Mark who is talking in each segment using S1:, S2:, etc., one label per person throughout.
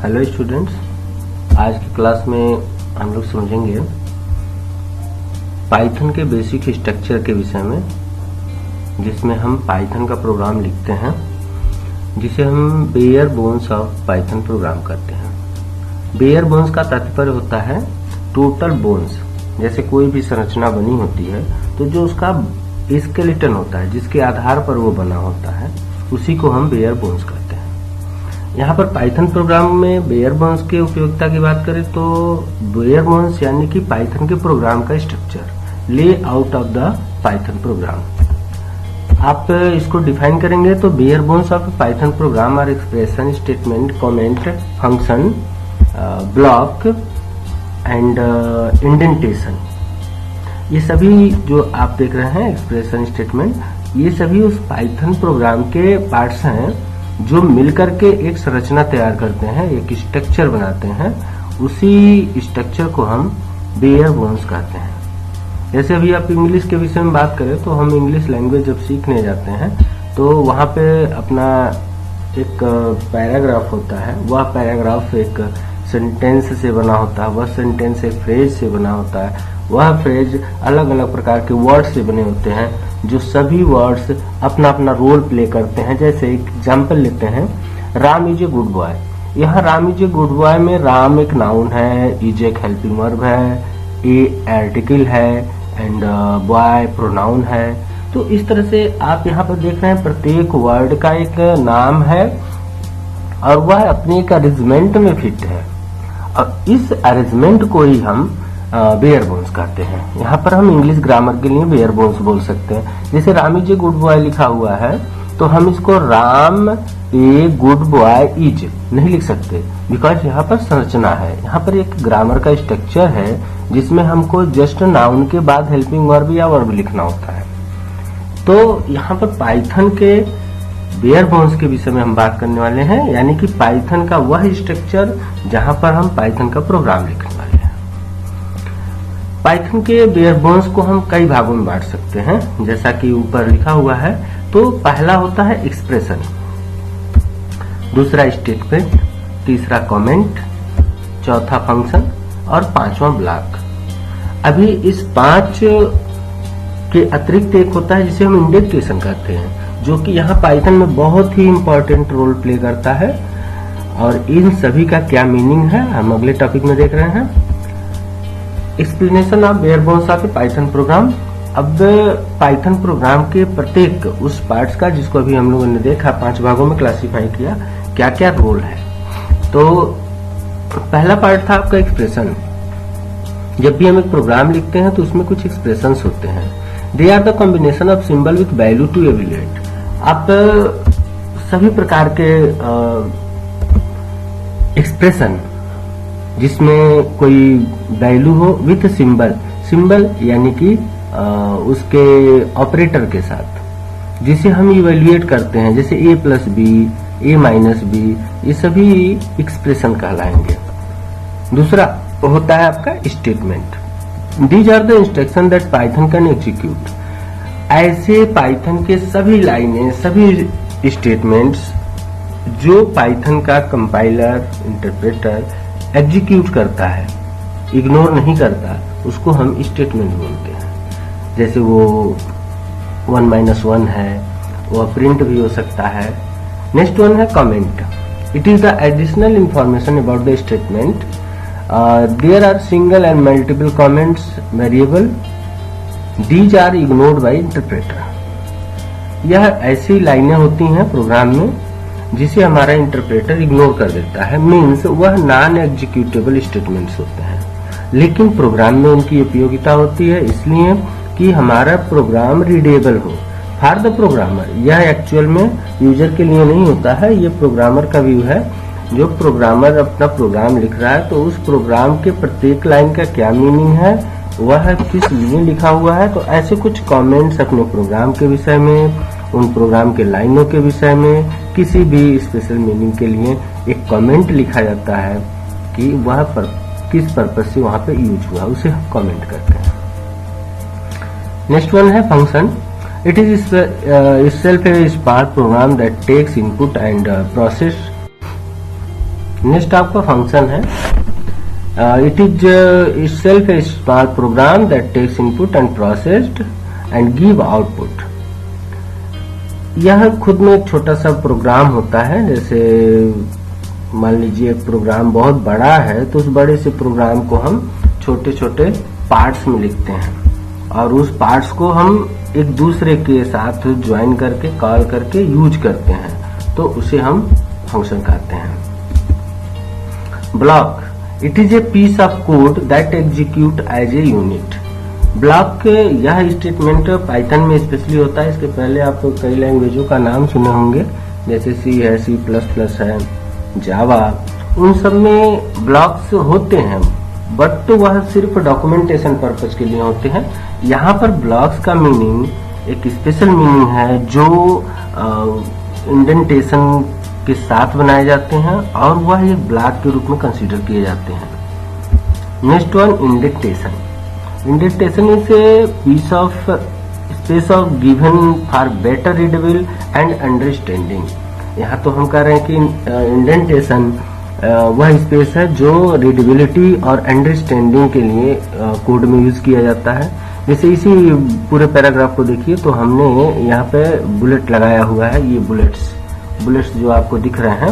S1: Hello students, आज की class में हम लोग समझेंगे पाइथन के बेसिक स्ट्रक्चर के विषय में, जिसमें हम पाइथन का प्रोग्राम लिखते हैं जिसे हम bare bones of Python program करते हैं। बेयर बोन्स का तात्पर्य होता है टोटल बोन्स। जैसे कोई भी संरचना बनी होती है तो जो उसका स्केलेटन होता है, जिसके आधार पर वो बना होता है, उसी को हम बेयर बोन्स कहते हैं। यहाँ पर पाइथन प्रोग्राम में बेयर बोन्स की उपयोगिता की बात करें तो बेयर बोन्स यानी कि पाइथन के प्रोग्राम का structure, lay out of the Python program. आप इसको डिफाइन करेंगे तो bare bones of Python program are expression, statement, comment, function, block and indentation. ये सभी जो आप देख रहे हैं एक्सप्रेशन, स्टेटमेंट, ये सभी उस पाइथन प्रोग्राम के पार्ट्स हैं जो मिलकर के एक संरचना तैयार करते हैं, एक स्ट्रक्चर बनाते हैं। उसी स्ट्रक्चर को हम बेयर बोन्स कहते हैं। जैसे अभी आप इंग्लिश के विषय में बात करें तो हम इंग्लिश लैंग्वेज जब सीखने जाते हैं तो वहाँ पे अपना एक पैराग्राफ होता है, वह पैराग्राफ एक सेंटेंस से बना होता है, वह सेंटेंस एक फ्रेज से बना होता है, वह फ्रेज अलग अलग प्रकार के वर्ड से बने होते हैं, जो सभी वर्ड्स अपना अपना रोल प्ले करते हैं। जैसे एक एग्जाम्पल लेते हैं, Ram is a good boy. यहाँ Ram is a good boy में राम एक नाउन है, इज एक हेल्पिंग वर्ब है, ए आर्टिकल है एंड बॉय प्रोनाउन है। तो इस तरह से आप यहाँ पर देख रहे हैं प्रत्येक वर्ड का एक नाम है और वह अपने एक अरेंजमेंट में फिट है, और इस अरेंजमेंट को ही हम बेयर बोन्स कहते हैं। यहाँ पर हम इंग्लिश ग्रामर के लिए बेयर बोन्स बोल सकते हैं। जैसे Ram is a good boy लिखा हुआ है तो हम इसको राम ए गुड बॉय इज नहीं लिख सकते, बिकॉज यहाँ पर संरचना है, यहाँ पर एक ग्रामर का स्ट्रक्चर है जिसमें हमको जस्ट नाउन के बाद हेल्पिंग वर्ब या वर्ब लिखना होता है। तो यहाँ पर पाइथन के बेयर बोन्स के विषय में हम बात करने वाले हैं, यानी कि पाइथन का वह स्ट्रक्चर जहां पर हम पाइथन का प्रोग्राम लिखने वाले हैं। पाइथन के बेयर बोन्स को हम कई भागों में बांट सकते हैं, जैसा कि ऊपर लिखा हुआ है। तो पहला होता है एक्सप्रेशन, दूसरा स्टेटमेंट, तीसरा कमेंट, चौथा फंक्शन और पांचवा ब्लॉक। अभी इस पांच के अतिरिक्त एक होता है जिसे हम इंडेंटेशन कहते हैं, जो कि यहाँ पाइथन में बहुत ही इंपॉर्टेंट रोल प्ले करता है। और इन सभी का क्या मीनिंग है हम अगले टॉपिक में देख रहे हैं। Explanation of bare bones of Python program. अब पाइथन प्रोग्राम के प्रत्येक उस पार्ट्स का, जिसको अभी हम लोगों ने देखा, 5 भागों में क्लासिफाई किया, क्या क्या रोल है। तो पहला पार्ट था आपका एक्सप्रेशन। जब भी हम एक प्रोग्राम लिखते हैं तो उसमें कुछ एक्सप्रेशंस होते हैं। They are the combination of symbol with value to evaluate. आप सभी प्रकार के एक्सप्रेशन जिसमें कोई वैल्यू हो विथ सिंबल, सिंबल यानी कि उसके ऑपरेटर के साथ, जिसे हम इवेल्युएट करते हैं, जैसे a plus B, a minus B, ये सभी एक्सप्रेशन कहलाएंगे। दूसरा होता है आपका statement. These are the instruction that Python can execute. ऐसे पाइथन के सभी लाइनें, सभी स्टेटमेंट्स जो पाइथन का कंपाइलर, इंटरप्रेटर एग्जीक्यूट करता है, इग्नोर नहीं करता, उसको हम स्टेटमेंट बोलते हैं। जैसे वो 1-1 है, वह प्रिंट भी हो सकता है। नेक्स्ट वन है comment. It is the additional information about the statement. There are single and multiple comments variable, these are ignored by interpreter. यह ऐसी लाइनें होती हैं प्रोग्राम में जिसे हमारा इंटरप्रेटर इग्नोर कर देता है, मीन्स वह नॉन एग्जीक्यूटेबल स्टेटमेंट्स होते हैं। लेकिन प्रोग्राम में उनकी उपयोगिता होती है इसलिए कि हमारा प्रोग्राम रीडेबल हो फॉर द प्रोग्रामर। यह एक्चुअल में यूजर के लिए नहीं होता है, ये प्रोग्रामर का व्यू है। जो प्रोग्रामर अपना प्रोग्राम लिख रहा है तो उस प्रोग्राम के प्रत्येक लाइन का क्या मीनिंग है, वह किस लिए लिखा हुआ है। तो ऐसे कुछ कमेंट्स अपने प्रोग्राम के विषय में, उन प्रोग्राम के लाइनों के विषय में, किसी भी स्पेशल मीनिंग के लिए एक कमेंट लिखा जाता है कि वह किस पर्पज से वहां पे यूज हुआ, उसे हम कमेंट करते हैं। नेक्स्ट वन है function. It is itself a Spark program that takes input and process next आपका फंक्शन है। It is itself a small program that takes input and processed and give output। यह खुद में एक छोटा सा प्रोग्राम होता है। जैसे मान लीजिए एक प्रोग्राम बहुत बड़ा है तो उस बड़े से प्रोग्राम को हम छोटे छोटे पार्ट्स में लिखते हैं और उस पार्ट्स को हम एक दूसरे के साथ ज्वाइन करके कॉल करके यूज करते हैं, तो उसे हम फंक्शन कहते हैं। Block, it is a piece of code that execute as a unit. Block यह स्टेटमेंट पाइथन में स्पेशली होता है। इसके पहले आप कई लैंग्वेजों का नाम सुने होंगे, जैसे सी है, C++ है, जावा, उन सब में ब्लॉक्स होते हैं, बट तो वह सिर्फ डॉक्यूमेंटेशन पर्पज के लिए होते हैं। यहाँ पर ब्लॉक्स का मीनिंग एक स्पेशल मीनिंग है जो इंडेंटेशन के साथ बनाए जाते हैं और वह एक ब्लॉक के रूप में कंसीडर किए जाते हैं। Next one, indentation. Indentation is a piece of space of given for better readable and understanding. यहाँ तो हम कह रहे हैं कि इंडेंटेशन वह स्पेस है जो रीडेबिलिटी और अंडरस्टैंडिंग के लिए कोड में यूज किया जाता है। जैसे इसी पूरे पैराग्राफ को देखिए तो हमने यहाँ पे बुलेट लगाया हुआ है। ये बुलेट्स जो आपको दिख रहे हैं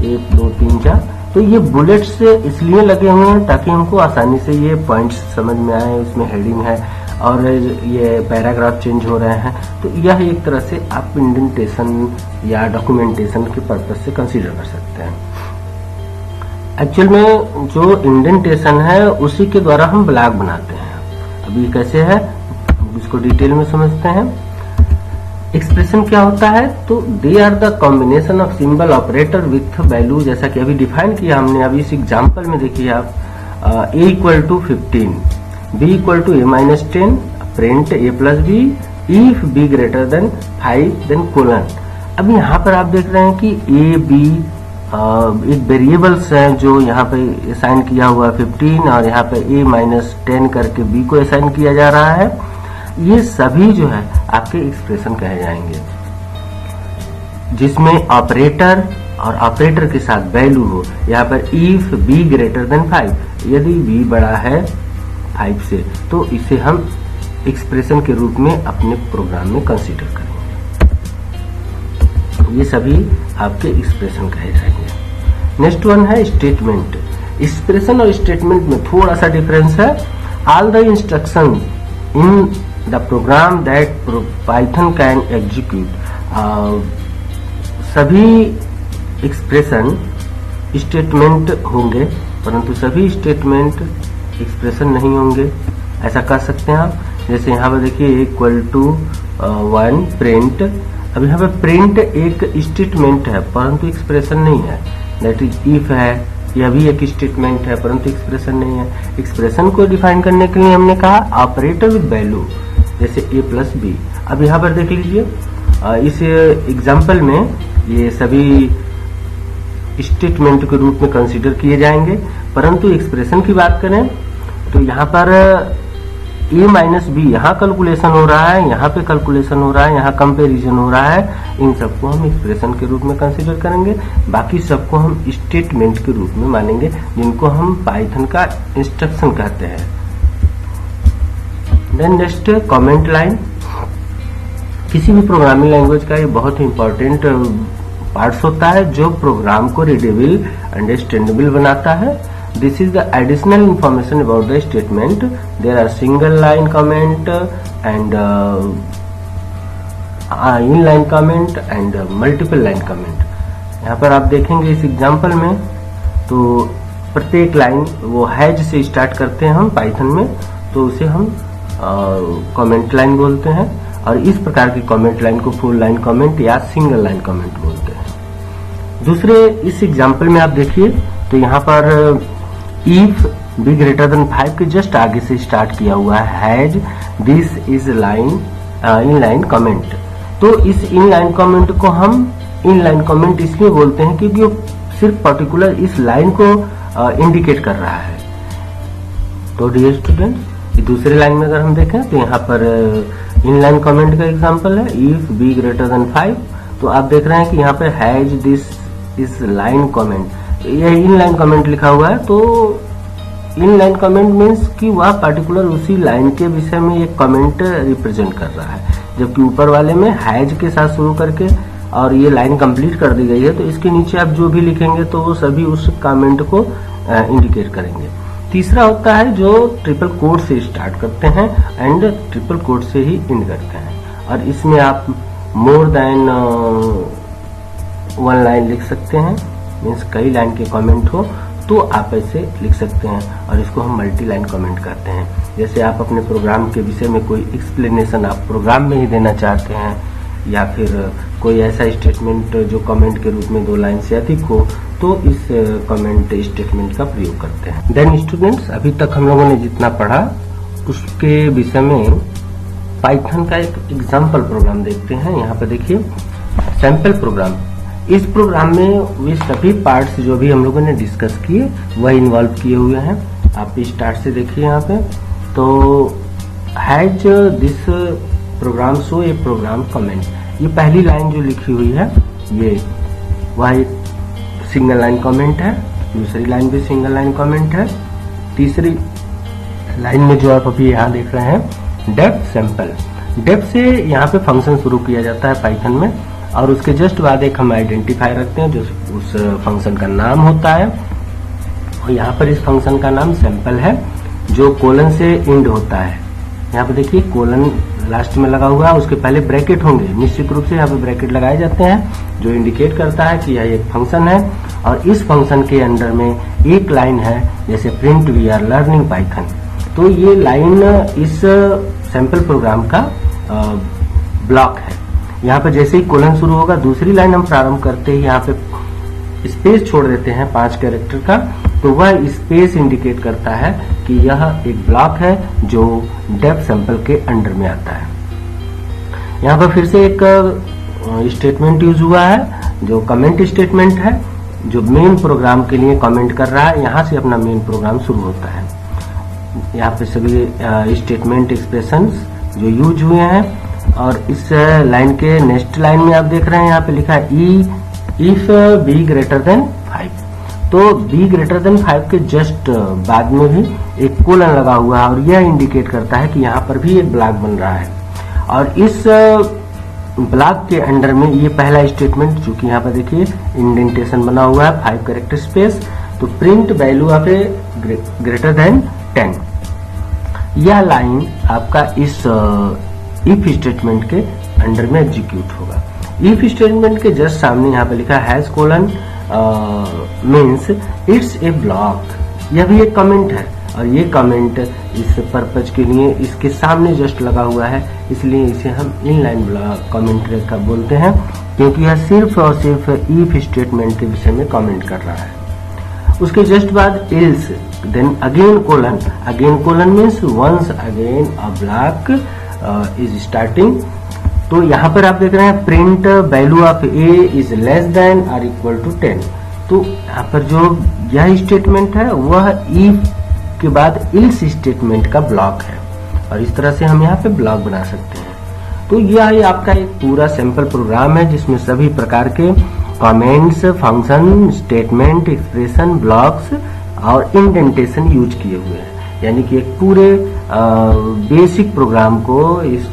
S1: 1 2 3 4, तो ये बुलेट्स इसलिए लगे हुए हैं ताकि हमको आसानी से ये पॉइंट्स समझ में आए। इसमें हेडिंग है और ये पैराग्राफ चेंज हो रहे हैं, तो यह एक तरह से आप इंडेंटेशन या डॉक्यूमेंटेशन के पर्पज से कंसीडर कर सकते हैं। एक्चुअल में जो इंडेंटेशन है उसी के द्वारा हम ब्लॉक बनाते हैं। अभी कैसे है इसको डिटेल में समझते हैं। एक्सप्रेशन क्या होता है, तो they are the combination of symbol operator with value, जैसा कि अभी डिफाइन किया हमने। अभी इस एग्जांपल में देखिए आप a = 15, b = a-10, print a+b, if b > 5 then colon. अब यहाँ पर आप देख रहे हैं कि a b एक वेरिएबल्स हैं जो यहाँ पे असाइन किया हुआ है 15 और यहाँ पे a-10 करके b को असाइन किया जा रहा है। ये सभी जो है आपके एक्सप्रेशन कहे जाएंगे जिसमें ऑपरेटर और ऑपरेटर के साथ वैल्यू हो। यहाँ पर इफ b > 5, यदि b बड़ा है 5 से तो इसे हम एक्सप्रेशन के रूप में अपने प्रोग्राम में कंसीडर करेंगे। ये सभी आपके एक्सप्रेशन कहे जाएंगे। नेक्स्ट वन है स्टेटमेंट। एक्सप्रेशन और स्टेटमेंट में थोड़ा सा डिफरेंस है। All the instruction in the program that Python can execute, सभी एक्सप्रेशन स्टेटमेंट होंगे परंतु सभी स्टेटमेंट एक्सप्रेशन नहीं होंगे, ऐसा कर सकते हैं आप। जैसे यहाँ पर देखिए =1 प्रिंट। अब यहाँ पे प्रिंट एक स्टेटमेंट है परंतु एक्सप्रेशन नहीं है। दैट इज इफ है, यह भी एक स्टेटमेंट है परंतु एक्सप्रेशन नहीं है। एक्सप्रेशन को डिफाइन करने के लिए हमने कहा ऑपरेटर विद वैल्यू, जैसे a+b। अब यहाँ पर देख लीजिए इस एग्जाम्पल में ये सभी स्टेटमेंट के रूप में कंसीडर किए जाएंगे, परंतु एक्सप्रेशन की बात करें तो यहाँ पर a-b यहाँ कैलकुलेशन हो रहा है, यहाँ पे कैलकुलेशन हो रहा है, यहाँ कंपैरिजन हो रहा है। इन सबको हम एक्सप्रेशन के रूप में कंसीडर करेंगे, बाकी सबको हम स्टेटमेंट के रूप में मानेंगे जिनको हम पाइथन का इंस्ट्रक्शन कहते हैं। Then next, comment line. किसी भी प्रोग्रामिंग लैंग्वेज का ये बहुत ही इंपॉर्टेंट पार्ट्स होता है जो प्रोग्राम को रीडेबल अंडरस्टैंडेबल बनाता है। This is the additional information about the statement. There are single line comment and inline comment and multiple line comment. यहाँ पर आप देखेंगे इस एग्जाम्पल में तो प्रत्येक लाइन वो हैज से स्टार्ट करते हैं हम पाइथन में, तो उसे हम कमेंट लाइन बोलते हैं। और इस प्रकार की कमेंट लाइन को फुल लाइन कमेंट या सिंगल लाइन कमेंट बोलते हैं। दूसरे इस एग्जाम्पल में आप देखिए तो यहाँ पर इफ b > 5 के जस्ट आगे से स्टार्ट किया हुआ है has, this is line inline comment. तो इस इनलाइन कमेंट को हम इनलाइन कमेंट इसलिए बोलते हैं क्योंकि वो सिर्फ पर्टिकुलर इस लाइन को इंडिकेट कर रहा है। तो डियर स्टूडेंट, दूसरे लाइन में अगर हम देखें तो यहाँ पर इनलाइन कमेंट का एग्जांपल है इफ b > 5। तो आप देख रहे हैं कि यहाँ पे has, this is line comment, यह इनलाइन कमेंट लिखा हुआ है, तो इनलाइन कमेंट मीन्स कि वह पर्टिकुलर उसी लाइन के विषय में एक कमेंट रिप्रेजेंट कर रहा है, जबकि ऊपर वाले में हैज के साथ शुरू करके और ये लाइन कंप्लीट कर दी गई है, तो इसके नीचे आप जो भी लिखेंगे तो वो सभी उस कमेंट को इंडिकेट करेंगे। तीसरा होता है जो ट्रिपल कोट से स्टार्ट करते हैं एंड ट्रिपल कोट से ही एंड करते हैं, और इसमें आप मोर देन वन लाइन लिख सकते हैं, मीन्स कई लाइन के कमेंट हो तो आप ऐसे लिख सकते हैं, और इसको हम मल्टी लाइन कमेंट करते हैं। जैसे आप अपने प्रोग्राम के विषय में कोई एक्सप्लेनेशन आप प्रोग्राम में ही देना चाहते हैं, या फिर कोई ऐसा स्टेटमेंट जो कमेंट के रूप में 2 लाइन से अधिक हो, तो इस कमेंट स्टेटमेंट का प्रयोग करते हैं। देन स्टूडेंट्स, अभी तक हम लोगों ने जितना पढ़ा उसके विषय में पाइथन का एक एग्जाम्पल प्रोग्राम देखते हैं। यहाँ पर देखिए सैंपल प्रोग्राम। इस प्रोग्राम में वे सभी पार्ट्स जो भी हम लोगों ने डिस्कस किए वह इन्वॉल्व किए हुए हैं। आप स्टार्ट से देखिए यहाँ पे, तो has this program show a program comment, ये पहली लाइन जो लिखी हुई है ये वह एक सिंगल लाइन कमेंट है, दूसरी लाइन भी सिंगल लाइन कमेंट है, तीसरी लाइन में जो आप अभी यहाँ देख रहे हैं डेफ सैंपल। डेफ से यहाँ पे फंक्शन शुरू किया जाता है पाइथन में, और उसके जस्ट बाद एक हम आइडेंटिफायर रखते हैं जो उस फंक्शन का नाम होता है, और यहाँ पर इस फंक्शन का नाम सैंपल है जो कोलन से एंड होता है। यहाँ पे देखिए कोलन लास्ट में लगा हुआ है, उसके पहले ब्रैकेट होंगे, निश्चित रूप से यहाँ पे ब्रैकेट लगाए जाते हैं जो इंडिकेट करता है कि यह एक फंक्शन है, और इस फंक्शन के अंदर में एक लाइन है जैसे print we are learning Python, तो ये लाइन इस सैंपल प्रोग्राम का ब्लॉक है। यहाँ पे जैसे ही कोलन शुरू होगा, दूसरी लाइन हम प्रारंभ करते ही यहाँ पे स्पेस छोड़ देते हैं 5 कैरेक्टर का, तो वह स्पेस इंडिकेट करता है कि यह एक ब्लॉक है जो डेफ सैंपल के अंडर में आता है। यहाँ पर फिर से एक स्टेटमेंट यूज हुआ है जो कमेंट स्टेटमेंट है, जो मेन प्रोग्राम के लिए कमेंट कर रहा है, यहाँ से अपना मेन प्रोग्राम शुरू होता है। यहाँ पे सभी स्टेटमेंट एक्सप्रेशंस जो यूज हुए हैं, और इस लाइन के नेक्स्ट लाइन में आप देख रहे हैं यहाँ पे लिखा है इफ बी ग्रेटर देन 5, तो b ग्रेटर देन 5 के जस्ट बाद में भी एक कोलन लगा हुआ है, और यह इंडिकेट करता है कि यहाँ पर भी एक ब्लॉक बन रहा है, और इस ब्लॉक के अंडर में ये पहला स्टेटमेंट, चूंकि यहाँ पर देखिए इंडेंटेशन बना हुआ है 5 कैरेक्टर स्पेस, तो print value of A greater than 10, यह लाइन आपका इस इफ स्टेटमेंट के अंडर में एग्जीक्यूट होगा। इफ स्टेटमेंट के जस्ट सामने यहाँ पे लिखा has colon means it's a block, यह भी एक कमेंट है, और ये कमेंट इस पर्पज के लिए इसके सामने जस्ट लगा हुआ है, इसलिए इसे हम इनलाइन ब्लॉक कमेंट का बोलते हैं, क्योंकि यह सिर्फ और सिर्फ इफ स्टेटमेंट के विषय में कमेंट कर रहा है। उसके जस्ट बाद else, then again colon means once again a block is starting, तो यहाँ पर आप देख रहे हैं print value of A is less than और इक्वल टू 10, तो यहाँ पर जो यह स्टेटमेंट है वह इफ के बाद इल्स स्टेटमेंट का ब्लॉक है, और इस तरह से हम यहाँ पे ब्लॉक बना सकते हैं। तो यह आपका एक पूरा सैंपल प्रोग्राम है जिसमें सभी प्रकार के comments, function, statement, expression, blocks और इंडेंटेशन यूज किए हुए हैं, यानी कि एक पूरे बेसिक प्रोग्राम को, इस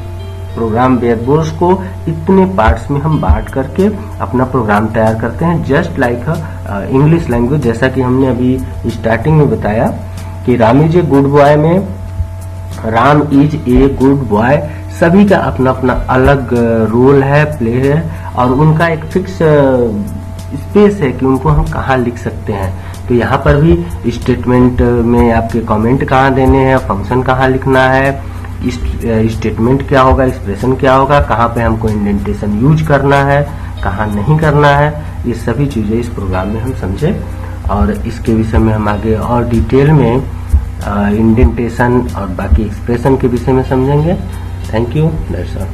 S1: प्रोग्राम वेयरबोर्स को इतने पार्ट्स में हम बांट करके अपना प्रोग्राम तैयार करते हैं, जस्ट लाइक इंग्लिश लैंग्वेज। जैसा कि हमने अभी स्टार्टिंग में बताया कि Ram is a good boy में Ram is a good boy, सभी का अपना अपना अलग रोल है, प्ले है, और उनका एक फिक्स स्पेस है कि उनको हम कहाँ लिख सकते हैं। तो यहाँ पर भी स्टेटमेंट में आपके कमेंट कहाँ देने हैं, फंक्शन कहाँ लिखना है, स्टेटमेंट क्या होगा, एक्सप्रेशन क्या होगा, कहाँ पे हमको इंडेंटेशन यूज करना है, कहाँ नहीं करना है, ये सभी चीजें इस प्रोग्राम में हम समझे, और इसके विषय में हम आगे और डिटेल में इंडेंटेशन और बाकी एक्सप्रेशन के विषय में समझेंगे। Thank you, that's all.